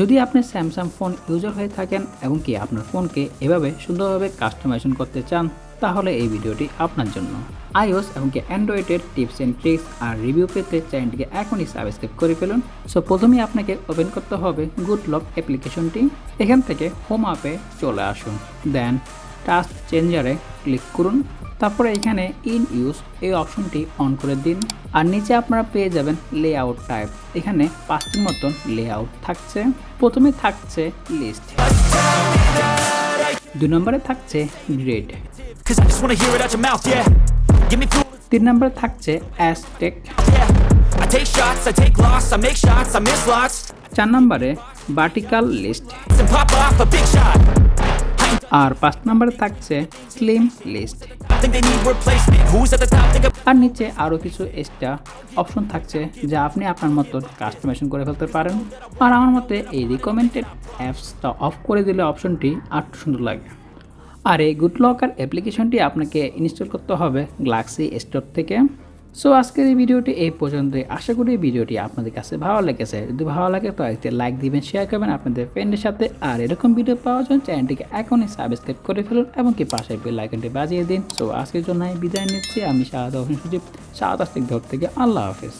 যদি আপনি Samsung phone user হয়ে থাকেন এবং কি আপনার ফোনকে এভাবে সুন্দরভাবে কাস্টমাইজেশন করতে চান তাহলে এই ভিডিওটি আপনার জন্য। iOS এবং কি অ্যান্ড্রয়েডের টিপস অ্যান্ড ট্রিক্স আর রিভিউ পেতে চ্যানেলটিকে এখনই সাবস্ক্রাইব করে ফেলুন। সো প্রথমেই আপনাকে ওপেন করতে হবে গুড লক অ্যাপ্লিকেশনটি। এখান থেকে হোম অ্যাপে চলে আসুন, দেন টাস্ক চেঞ্জারে ক্লিক করুন, তারপরে এখানে ইন ইউজ এই অপশনটি অন করে দিন। আর নিচে আপনারা পেয়ে যাবেন লেআউট টাইপ, এখানে 5টির মতন লেআউট থাকছে। প্রথমে থাকছে লিস্ট, 2 নম্বরে থাকছে গ্রিড, 3 নম্বরে থাকছে অ্যাজটেক, 4 নম্বরে ভার্টিক্যাল লিস্ট, আর 5 নম্বরে থাকছে স্লিম লিস্ট। আর নিচে আরও কিছু এক্সট্রা অপশন থাকছে যা আপনি আপনার মতো কাস্টমাইজেশন করে ফেলতে পারেন। আর আমার মতে এই রিকমেন্ডেড অ্যাপসটা অফ করে দিলে অপশনটি আরও সুন্দর লাগে। আর এই গুড লকার অ্যাপ্লিকেশনটি আপনাকে ইনস্টল করতে হবে গ্যালাক্সি স্টোর থেকে। সো আজকের এই ভিডিওটি এই পর্যন্তই। আশা করি ভিডিওটি আপনাদের কাছে ভালো লেগেছে। যদি ভালো লাগে তো একটা লাইক দিবেন, শেয়ার করবেন আপনাদের ফ্রেন্ডের সাথে। আর এরকম ভিডিও পাওয়ার জন্য চ্যানেলটিকে এখনই সাবস্ক্রাইব করে ফেলুন এবং কি পাশে বেল আইকনটি বাজিয়ে দিন। সো আজকের জন্য আমি বিদায় নিচ্ছি। আমি শাহাদ হোসেন সাজিব, শাহাদ থেকে আল্লাহ হাফেজ।